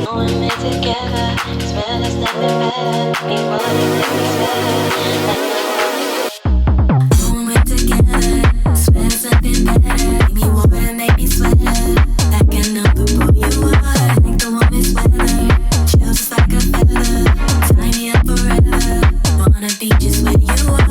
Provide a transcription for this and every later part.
Doing it together, swear there's nothing better. We wanna make me sweat. Doing it together, swear there's nothing better. Me wanna make me sweat. That can help the boy you are. Make the woman sweater, just like a feather. Tie me up forever. Wanna be just where you are.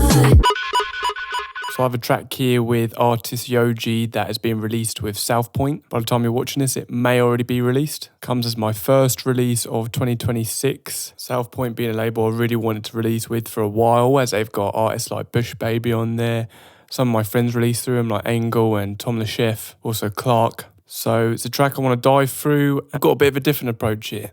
So I have a track here with artist Yoji that is being released with Southpoint. By the time you're watching this, it may already be released. Comes as my first release of 2026. Southpoint being a label I really wanted to release with for a while, as they've got artists like Bush Baby on there. Some of my friends released through them, like Engel and Tom the Chef, also Clark. So it's a track I want to dive through. I've got a bit of a different approach here.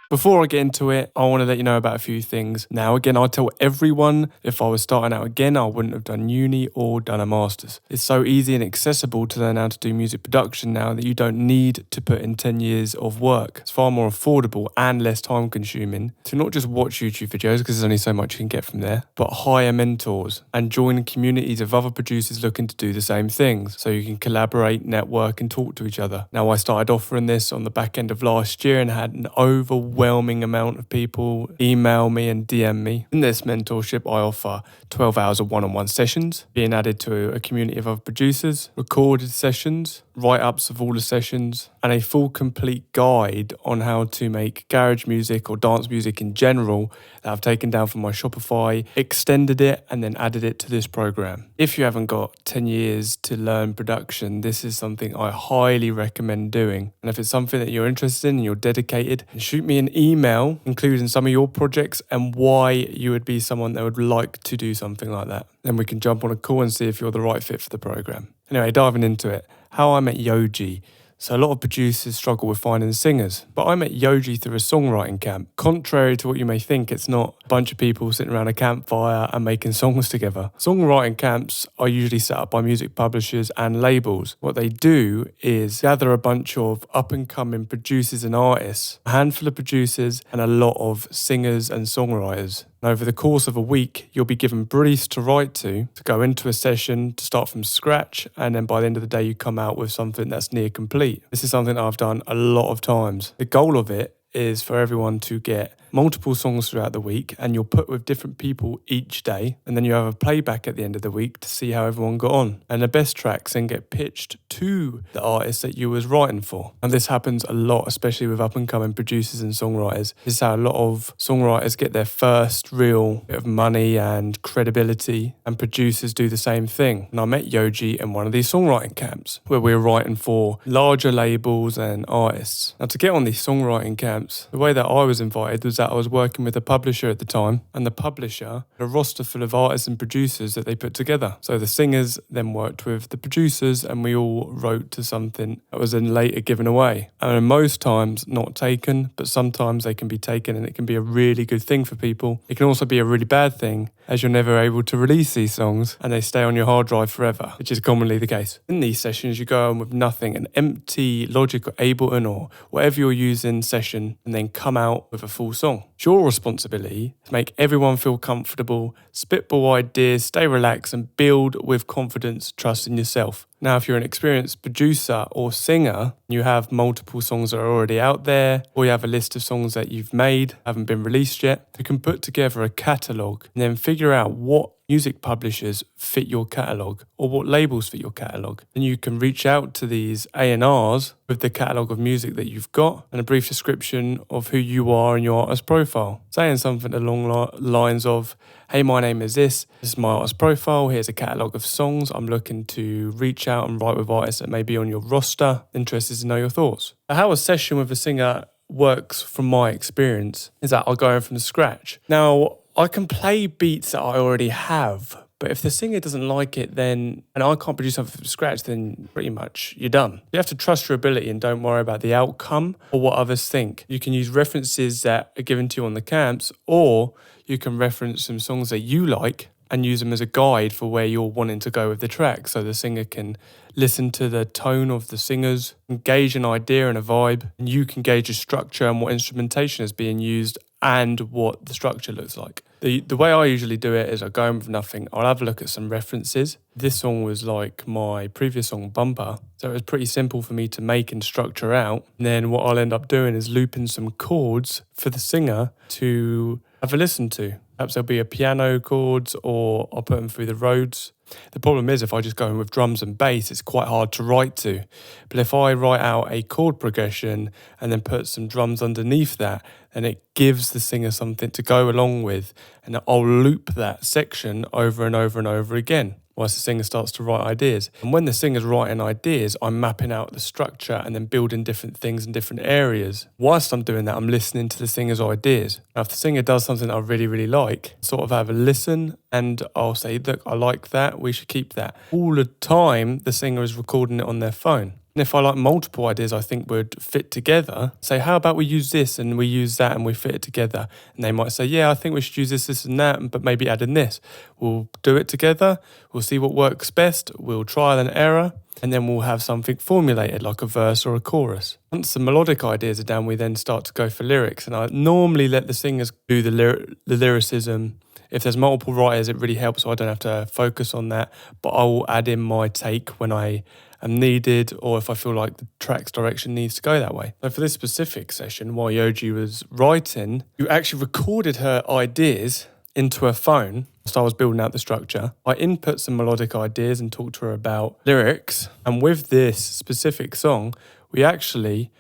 Before I get into it, I want to let you know about a few things. Now, again, I tell everyone if I was starting out again, I wouldn't have done uni or done a master's. It's so easy and accessible to learn how to do music production now that you don't need to put in 10 years of work. It's far more affordable and less time consuming to not just watch YouTube videos, because there's only so much you can get from there, but hire mentors and join communities of other producers looking to do the same things so you can collaborate, network and talk to each other. Now, I started offering this on the back end of last year and had an overwhelming amount of people email me and DM me. In this mentorship, I offer 12 hours of one-on-one sessions, being added to a community of other producers, recorded sessions, write-ups of all the sessions, and a full complete guide on how to make garage music or dance music in general that I've taken down from my Shopify, extended it, and then added it to this program. If you haven't got 10 years to learn production, this is something I highly recommend doing. And if it's something that you're interested in and you're dedicated, shoot me an email including some of your projects and why you would be someone that would like to do something like that. Then we can jump on a call and see if you're the right fit for the program. Anyway, diving into it, how I met Yoji. So a lot of producers struggle with finding singers, but I met Yoji through a songwriting camp. Contrary to what you may think, it's not a bunch of people sitting around a campfire and making songs together. Songwriting camps are usually set up by music publishers and labels. What they do is gather a bunch of up-and-coming producers and artists, a handful of producers and a lot of singers and songwriters. And over the course of a week, you'll be given briefs to write to go into a session, to start from scratch, and then by the end of the day, you come out with something that's near complete. This is something that I've done a lot of times. The goal of it is for everyone to get multiple songs throughout the week, and you're put with different people each day, and then you have a playback at the end of the week to see how everyone got on. And the best tracks then get pitched to the artist that you was writing for. And this happens a lot, especially with up-and-coming producers and songwriters. This is how a lot of songwriters get their first real bit of money and credibility, and producers do the same thing. And I met Yoji in one of these songwriting camps where we were writing for larger labels and artists. Now, to get on these songwriting camps, the way that I was invited was that I was working with a publisher at the time, and the publisher had a roster full of artists and producers that they put together. So the singers then worked with the producers, and we all wrote to something that was then later given away. And most times not taken, but sometimes they can be taken, and it can be a really good thing for people. It can also be a really bad thing, as you're never able to release these songs and they stay on your hard drive forever, which is commonly the case. In these sessions, you go on with nothing, an empty Logic or Ableton or whatever you're using session, and then come out with a full song. It's your responsibility to make everyone feel comfortable, spitball ideas, stay relaxed, and build with confidence, trust in yourself. Now, if you're an experienced producer or singer, you have multiple songs that are already out there, or you have a list of songs that you've made, haven't been released yet, you can put together a catalogue and then figure out what music publishers fit your catalogue or what labels fit your catalogue. And you can reach out to these A&Rs with the catalogue of music that you've got and a brief description of who you are and your artist profile. Saying something along lines of, hey, my name is this is my artist profile, here's a catalogue of songs, I'm looking to reach out and write with artists that may be on your roster, interested to know your thoughts. How a session with a singer works from my experience is that I'll go in from scratch. Now, I can play beats that I already have, but if the singer doesn't like it, then, and I can't produce something from scratch, then pretty much you're done. You have to trust your ability and don't worry about the outcome or what others think. You can use references that are given to you on the camps, or you can reference some songs that you like and use them as a guide for where you're wanting to go with the track. So the singer can listen to the tone of the singers, engage an idea and a vibe, and you can gauge a structure and what instrumentation is being used and what the structure looks like. The way I usually do it is I go in with nothing. I'll have a look at some references. This song was like my previous song, Bumper. So it was pretty simple for me to make and structure out. And then what I'll end up doing is looping some chords for the singer to have a listen to. Perhaps there'll be a piano chords or I'll put them through the Rhodes. The problem is if I just go in with drums and bass, it's quite hard to write to. But if I write out a chord progression and then put some drums underneath that, then it gives the singer something to go along with. And I'll loop that section over and over and over again whilst the singer starts to write ideas. And when the singer's writing ideas, I'm mapping out the structure and then building different things in different areas. Whilst I'm doing that, I'm listening to the singer's ideas. Now, if the singer does something I really, really like, sort of have a listen and I'll say, look, I like that, we should keep that. All the time, the singer is recording it on their phone. And if I like multiple ideas I think would fit together, say, how about we use this and we use that and we fit it together? And they might say, yeah, I think we should use this, this and that, but maybe add in this. We'll do it together. We'll see what works best. We'll trial and error. And then we'll have something formulated like a verse or a chorus. Once the melodic ideas are done, we then start to go for lyrics. And I normally let the singers do the lyricism. If there's multiple writers, it really helps so I don't have to focus on that. But I will add in my take when I am needed or if I feel like the track's direction needs to go that way. So for this specific session, while Yoji was writing, you actually recorded her ideas into her phone. So I was building out the structure. I input some melodic ideas and talked to her about lyrics. And with this specific song, we actually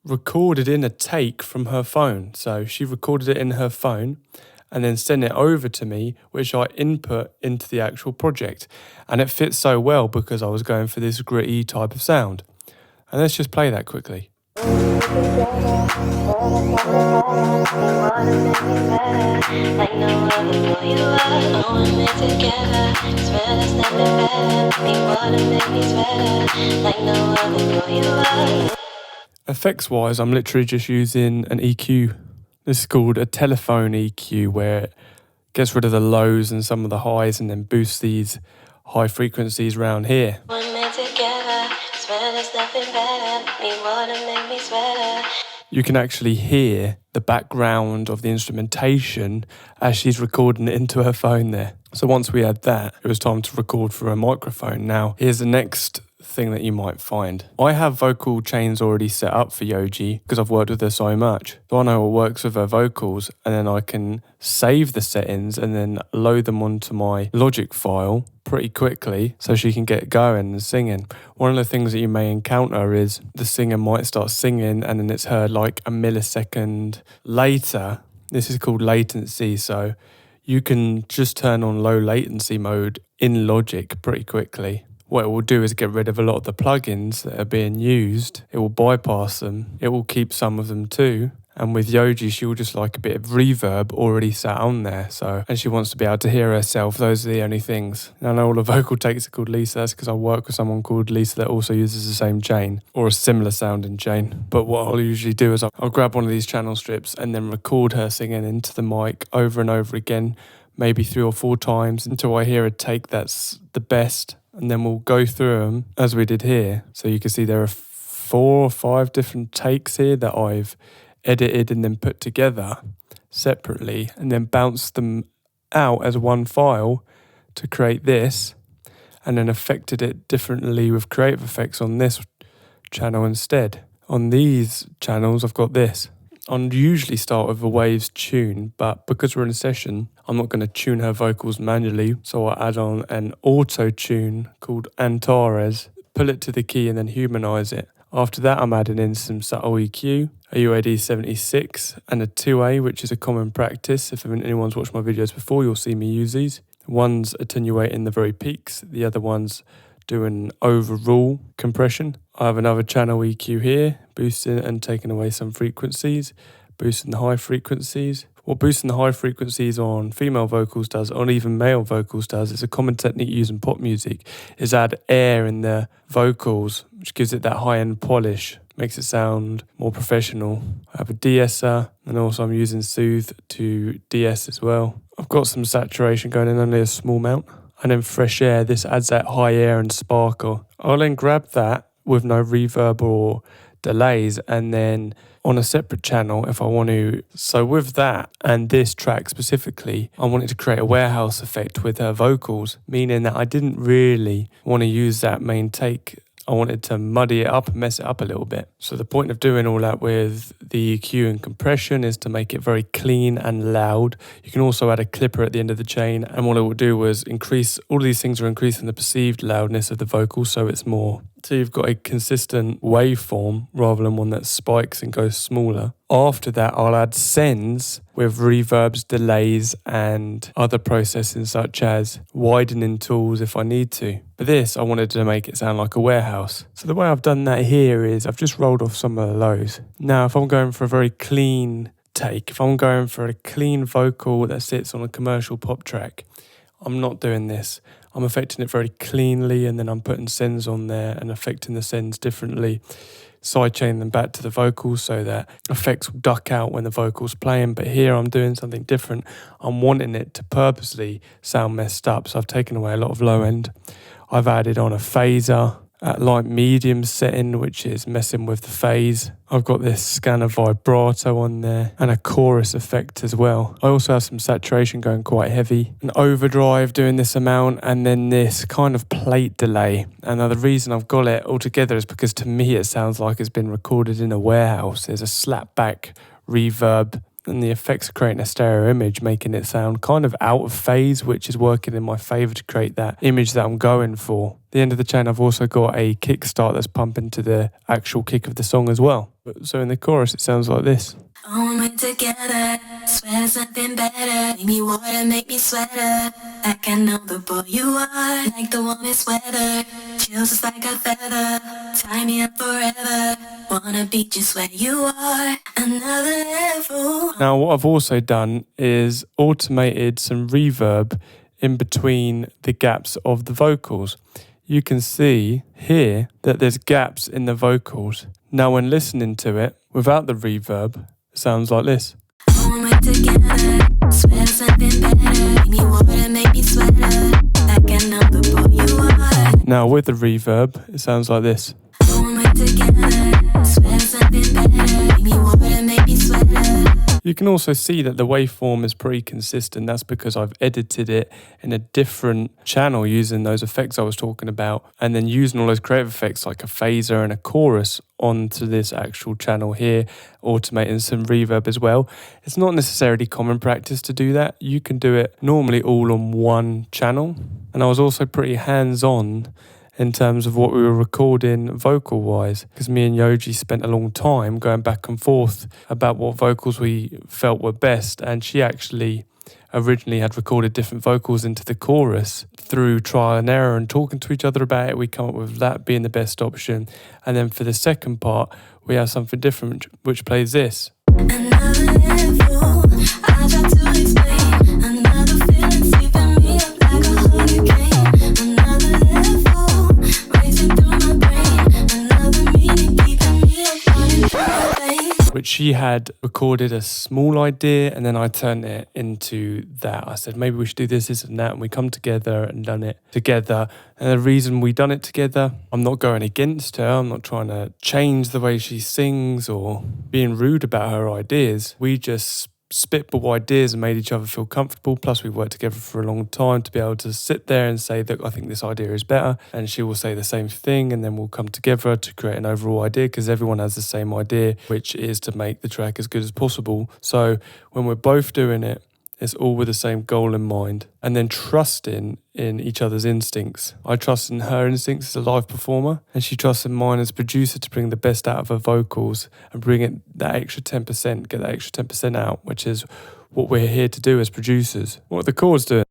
recorded in a take from her phone. So she recorded it in her phone and then sent it over to me, which I input into the actual project. And it fits so well because I was going for this gritty type of sound. And let's just play that quickly. Effects wise, I'm literally just using an EQ. This is called a telephone EQ, where it gets rid of the lows and some of the highs and then boosts these high frequencies around here. You can actually hear the background of the instrumentation as she's recording it into her phone there. So once we had that, it was time to record through a microphone. Now, here's the next thing that you might find. I have vocal chains already set up for Yoji because I've worked with her so much. So I know what works with her vocals, and then I can save the settings and then load them onto my Logic file pretty quickly so she can get going and singing. One of the things that you may encounter is the singer might start singing and then it's heard like a millisecond later. This is called latency, so you can just turn on low latency mode in Logic pretty quickly. What it will do is get rid of a lot of the plugins that are being used. It will bypass them. It will keep some of them too. And with Yoji, she'll just like a bit of reverb already sat on there. And she wants to be able to hear herself. Those are the only things. And I know all the vocal takes are called Lisa. That's because I work with someone called Lisa that also uses the same chain or a similar sounding chain. But what I'll usually do is I'll grab one of these channel strips and then record her singing into the mic over and over again, maybe 3 or 4 times until I hear a take that's the best. And then we'll go through them as we did here. So you can see there are 4 or 5 different takes here that I've edited and then put together separately and then bounced them out as one file to create this, and then affected it differently with Creative Effects on this channel instead. On these channels, I've got this. I'd usually start with a Waves tune, but because we're in a session, I'm not going to tune her vocals manually, so I add on an auto tune called Antares, pull it to the key and then humanize it. After that, I'm adding in some subtle EQ, a UAD 76 and a 2A, which is a common practice. If anyone's watched my videos before, you'll see me use these. One's attenuating the very peaks, the other one's doing overall compression. I have another channel EQ here, boosting and taking away some frequencies, boosting the high frequencies. What boosting the high frequencies on female vocals does, or even male vocals does, it's a common technique used in pop music, is add air in the vocals, which gives it that high-end polish, makes it sound more professional. I have a de-esser, and also I'm using Soothe to de-ess as well. I've got some saturation going in, only a small amount. And then Fresh Air, this adds that high air and sparkle. I'll then grab that with no reverb or delays, and then on a separate channel if I want to. So with that and this track specifically, I wanted to create a warehouse effect with her vocals, meaning that I didn't really want to use that main take. I wanted to muddy it up and mess it up a little bit. So the point of doing all that with the EQ and compression is to make it very clean and loud. You can also add a clipper at the end of the chain, and what it will do was increase, all of these things are increasing the perceived loudness of the vocal, so it's more. So you've got a consistent waveform rather than one that spikes and goes smaller. After that, I'll add sends with reverbs, delays, and other processing such as widening tools if I need to. But this, I wanted to make it sound like a warehouse. So the way I've done that here is I've just rolled off some of the lows. Now, if I'm going for a very clean take, if I'm going for a clean vocal that sits on a commercial pop track, I'm not doing this. I'm affecting it very cleanly, and then I'm putting sends on there and affecting the sends differently. Sidechain them back to the vocals so that effects will duck out when the vocal's playing. But here I'm doing something different. I'm wanting it to purposely sound messed up. So I've taken away a lot of low end. I've added on a phaser at light medium setting, which is messing with the phase. I've got this scanner vibrato on there and a chorus effect as well. I also have some saturation going quite heavy, an overdrive doing this amount, and then this kind of plate delay. And now the reason I've got it all together is because to me it sounds like it's been recorded in a warehouse. There's a slap back reverb, and the effects are creating a stereo image, making it sound kind of out of phase, which is working in my favour to create that image that I'm going for. At the end of the chain, I've also got a kickstart that's pumping to the actual kick of the song as well. So in the chorus, it sounds like this. On we're together, swear something better. Make me water, make me sweater. Like I know the boy you are, like the warmest weather. Chills just like a feather, tie me up forever. Wanna be just where you are, another level. Now, what I've also done is automated some reverb in between the gaps of the vocals. You can see here that there's gaps in the vocals. Now, when listening to it without the reverb, it sounds like this. On we're together, swear something better. Make me water, make me sweater. Like I know the boy you are. Now, with the reverb, it sounds like this. On we're together, swear something better. Make me water, make me sweater. You can also see that the waveform is pretty consistent. That's because I've edited it in a different channel using those effects I was talking about, and then using all those creative effects like a phaser and a chorus onto this actual channel here, automating some reverb as well. It's not necessarily common practice to do that. You can do it normally all on one channel. And I was also pretty hands-on in terms of what we were recording vocal-wise, because me and Yoji spent a long time going back and forth about what vocals we felt were best, and she actually originally had recorded different vocals into the chorus. Through trial and error and talking to each other about it, we come up with that being the best option. And then for the second part, we have something different, which plays this. Another level, I try to explain. Another feeling sweeping me up like a hurricane. Another level, racing through my brain. Another meaning keeping me up running through my veins. Which she had recorded a small idea, and then I turned it into that. I said, maybe we should do this and that, and we come together and done it together. And the reason we done it together, I'm not going against her, I'm not trying to change the way she sings or being rude about her ideas. We just spitball ideas and made each other feel comfortable. Plus, we worked together for a long time to be able to sit there and say that I think this idea is better, and she will say the same thing, and then we'll come together to create an overall idea, because everyone has the same idea, which is to make the track as good as possible. So when we're both doing it, it's all with the same goal in mind, and then trusting in each other's instincts. I trust in her instincts as a live performer, and she trusts in mine as a producer to bring the best out of her vocals and bring it that extra 10%, get that extra 10% out, which is what we're here to do as producers. What are the chords doing?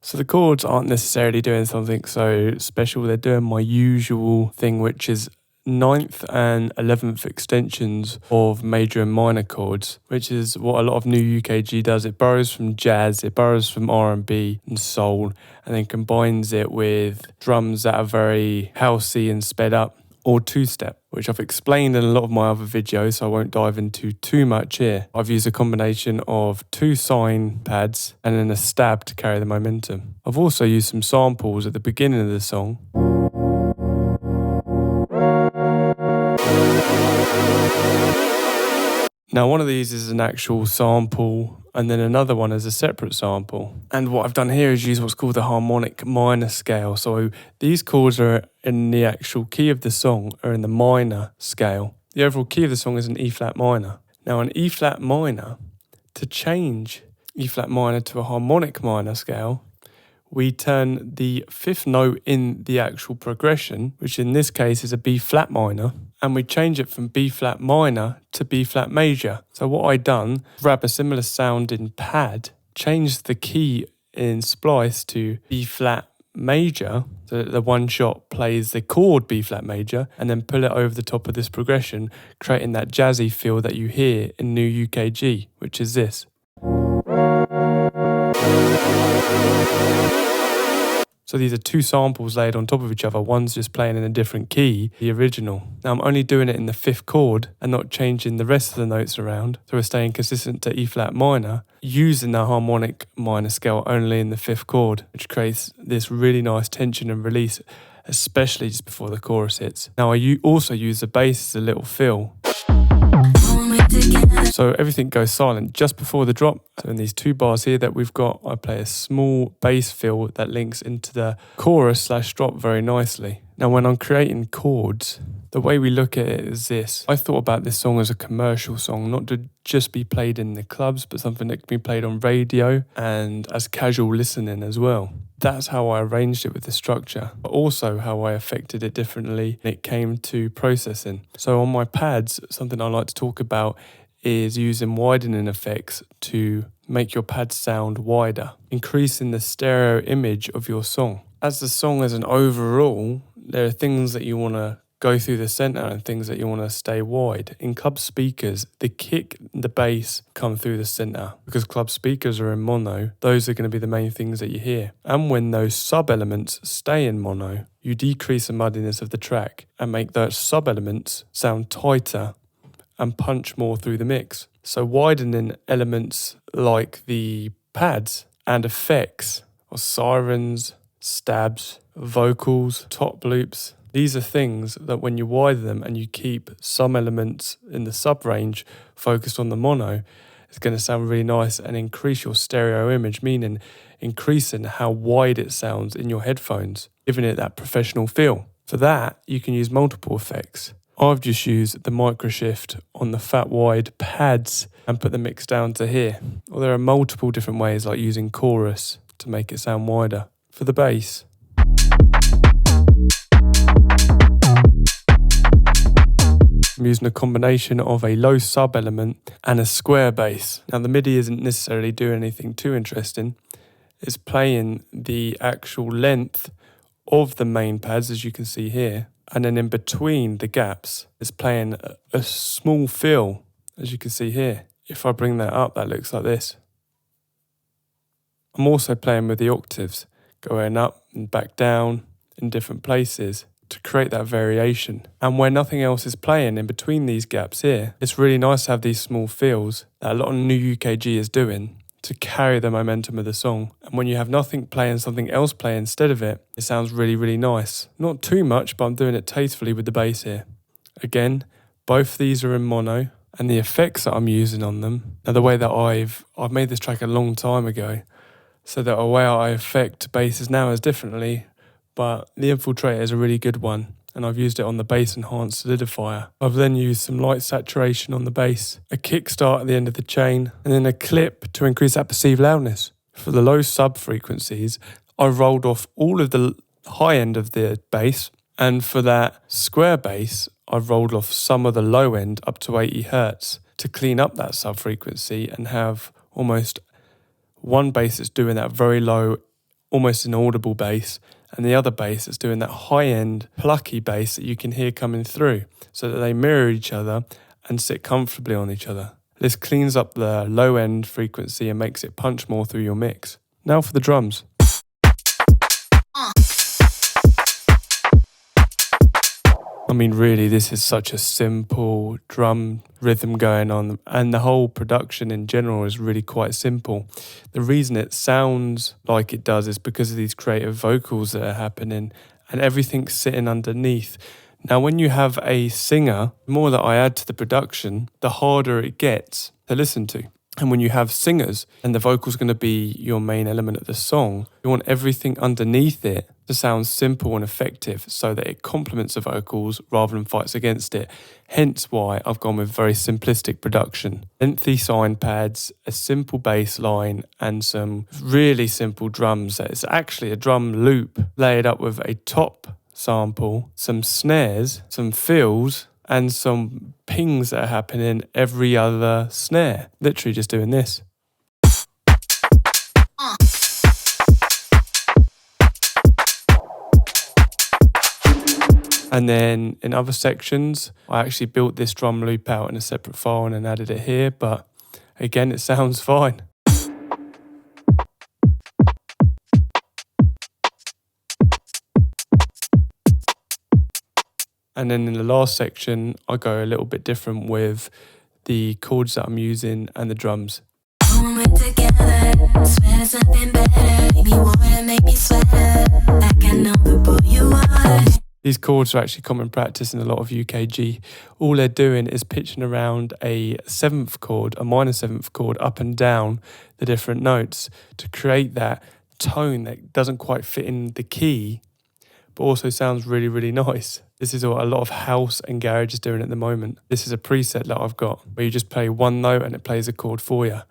So the chords aren't necessarily doing something so special. They're doing my usual thing, which is 9th and 11th extensions of major and minor chords, which is what a lot of new UKG does. It borrows from jazz, it borrows from R&B and soul, and then combines it with drums that are very housey and sped up, or two-step. which I've explained in a lot of my other videos, so I won't dive into too much here. I've used a combination of 2 sine pads and then a stab to carry the momentum. I've also used some samples at the beginning of the song. Now one of these is an actual sample and then another one is a separate sample. And what I've done here is use what's called the harmonic minor scale. So these chords are in the actual key of the song are in the minor scale. The overall key of the song is an E flat minor. Now an E flat minor, to change E flat minor to a harmonic minor scale, we turn the 5th note in the actual progression, which in this case is a B flat minor, and we change it from B flat minor to B flat major. So what I done, grab a similar sound in pad, change the key in splice to B flat major, so that the one shot plays the chord B flat major, and then pull it over the top of this progression, creating that jazzy feel that you hear in New UKG, which is this. So these are 2 samples laid on top of each other. One's just playing in a different key, the original. Now I'm only doing it in the 5th chord and not changing the rest of the notes around. So we're staying consistent to E flat minor, using the harmonic minor scale only in the 5th chord, which creates this really nice tension and release, especially just before the chorus hits. Now I also use the bass as a little fill. So everything goes silent just before the drop. So in these 2 bars here that we've got, I play a small bass fill that links into the chorus / drop very nicely. Now when I'm creating chords, the way we look at it is this. I thought about this song as a commercial song, not to just be played in the clubs, but something that can be played on radio and as casual listening as well. That's how I arranged it with the structure, but also how I affected it differently when it came to processing. So on my pads, something I like to talk about is using widening effects to make your pads sound wider, increasing the stereo image of your song. As the song as an overall, there are things that you want to go through the center and things that you want to stay wide. In club speakers, the kick and the bass come through the center. Because club speakers are in mono, those are going to be the main things that you hear. And when those sub-elements stay in mono, you decrease the muddiness of the track and make those sub-elements sound tighter and punch more through the mix. So widening elements like the pads and effects, or sirens, stabs, vocals, top loops, these are things that when you widen them and you keep some elements in the sub-range focused on the mono, it's going to sound really nice and increase your stereo image, meaning increasing how wide it sounds in your headphones, giving it that professional feel. For that, you can use multiple effects. I've just used the micro shift on the fat wide pads and put the mix down to here. Well, there are multiple different ways, like using chorus to make it sound wider. For the bass, I'm using a combination of a low sub element and a square bass. Now the MIDI isn't necessarily doing anything too interesting. It's playing the actual length of the main pads, as you can see here. And then in between the gaps, it's playing a small fill, as you can see here. If I bring that up, that looks like this. I'm also playing with the octaves, going up and back down in different places to create that variation. And where nothing else is playing in between these gaps here, it's really nice to have these small fills that a lot of New UKG is doing to carry the momentum of the song. And when you have nothing playing, something else play instead of it, it sounds really, really nice. Not too much, but I'm doing it tastefully with the bass here. Again, both these are in mono, and the effects that I'm using on them, now the way that I've made this track a long time ago, so that the way I affect basses now is differently, but the infiltrator is a really good one. And I've used it on the bass enhanced solidifier. I've then used some light saturation on the bass, a kickstart at the end of the chain, and then a clip to increase that perceived loudness. For the low sub frequencies, I rolled off all of the high end of the bass, and for that square bass, I rolled off some of the low end up to 80 Hertz to clean up that sub frequency and have almost one bass that's doing that very low, almost inaudible bass, and the other bass that's doing that high-end, plucky bass that you can hear coming through, so that they mirror each other and sit comfortably on each other. This cleans up the low-end frequency and makes it punch more through your mix. Now for the drums. I mean, really, this is such a simple drum rhythm going on, and the whole production in general is really quite simple. The reason it sounds like it does is because of these creative vocals that are happening and everything's sitting underneath. Now, when you have a singer, the more that I add to the production, the harder it gets to listen to. And when you have singers and the vocal's going to be your main element of the song, you want everything underneath it to sound simple and effective so that it complements the vocals rather than fights against it. Hence why I've gone with very simplistic production. Lengthy sine pads, a simple bass line, and some really simple drums. It's actually a drum loop layered up with a top sample, some snares, some fills, and some pings that are happening every other snare. Literally just doing this. And then in other sections, I actually built this drum loop out in a separate file and then added it here, but again, it sounds fine. And then in the last section, I go a little bit different with the chords that I'm using and the drums. When we're together, swear something better. Make me wanna make me sweater. Like I know the boy you are. These chords are actually common practice in a lot of UKG. All they're doing is pitching around a seventh chord, a minor seventh chord, up and down the different notes to create that tone that doesn't quite fit in the key, but also sounds really, really nice. This is what a lot of house and garage is doing at the moment. This is a preset that I've got where you just play one note and it plays a chord for you.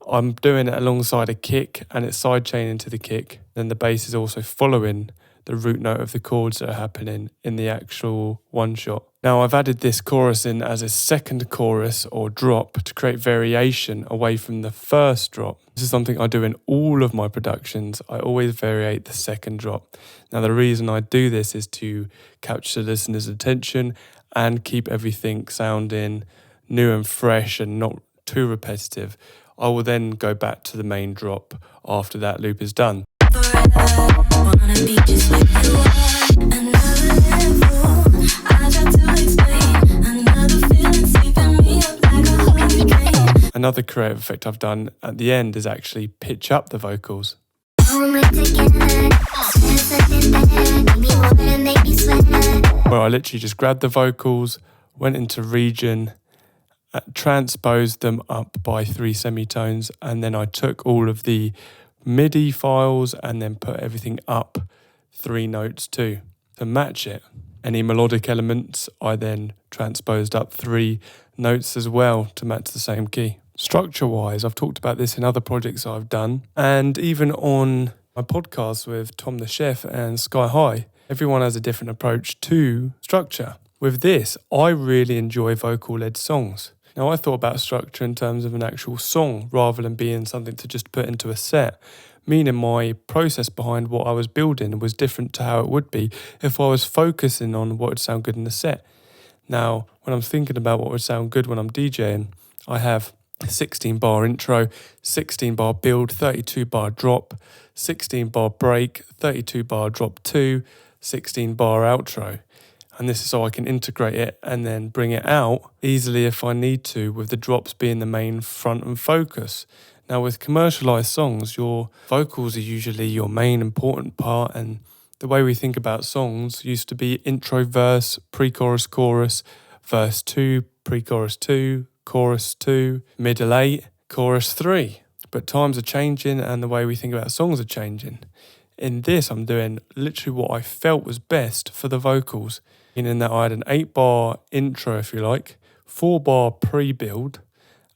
I'm doing it alongside a kick and it's sidechaining to the kick. Then the bass is also following the root note of the chords that are happening in the actual one shot. Now I've added this chorus in as a second chorus or drop to create variation away from the first drop. This is something I do in all of my productions. I always variate the second drop. Now the reason I do this is to capture the listener's attention and keep everything sounding new and fresh and not too repetitive. I will then go back to the main drop after that loop is done. Forever, wanna be just like you are. Another level, I try to explain. Another feeling sweeping me up like a hurricane. Another creative effect I've done at the end is actually pitch up the vocals. Where I literally just grabbed the vocals, went into region, transposed them up by 3 semitones, and then I took all of the MIDI files and then put everything up 3 notes too to match it. Any melodic elements I then transposed up 3 notes as well to match the same key. Structure wise, I've talked about this in other projects I've done, and even on my podcast with Tom the Chef and Sky High, everyone has a different approach to structure. With this, I really enjoy vocal-led songs. Now, I thought about structure in terms of an actual song rather than being something to just put into a set, meaning my process behind what I was building was different to how it would be if I was focusing on what would sound good in the set. Now, when I'm thinking about what would sound good when I'm DJing, I have a 16-bar intro, 16-bar build, 32-bar drop, 16-bar break, 32-bar drop 2, 16-bar outro. And this is so I can integrate it and then bring it out easily if I need to, with the drops being the main front and focus. Now with commercialized songs, your vocals are usually your main important part, and the way we think about songs used to be intro verse, pre-chorus chorus, verse 2, pre-chorus 2, chorus 2, middle 8, chorus 3. But times are changing and the way we think about songs are changing. In this, I'm doing literally what I felt was best for the vocals, meaning that I had an 8-bar intro, if you like, 4-bar pre-build,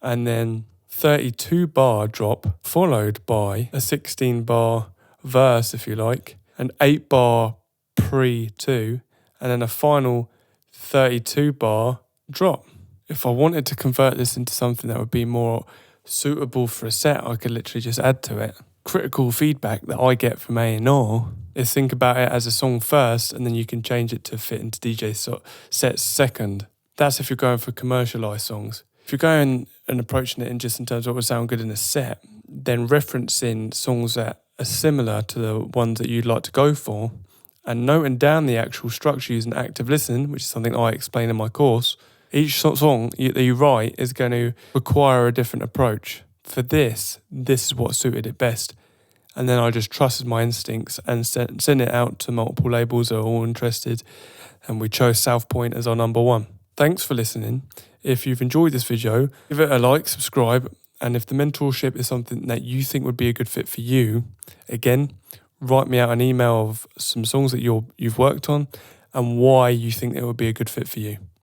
and then 32-bar drop, followed by a 16-bar verse, if you like, an 8-bar pre-2, and then a final 32-bar drop. If I wanted to convert this into something that would be more suitable for a set, I could literally just add to it. Critical feedback that I get from A&R is think about it as a song first, and then you can change it to fit into DJ sets second. That's if you're going for commercialised songs. If you're going and approaching it in just in terms of what would sound good in a set, then referencing songs that are similar to the ones that you'd like to go for, and noting down the actual structure using active listening, which is something I explain in my course, each song that you write is going to require a different approach. For this is what suited it best. And then I just trusted my instincts and sent it out to multiple labels that are all interested. And we chose Southpoint as our number one. Thanks for listening. If you've enjoyed this video, give it a like, subscribe. And if the mentorship is something that you think would be a good fit for you, again, write me out an email of some songs that you've worked on and why you think it would be a good fit for you.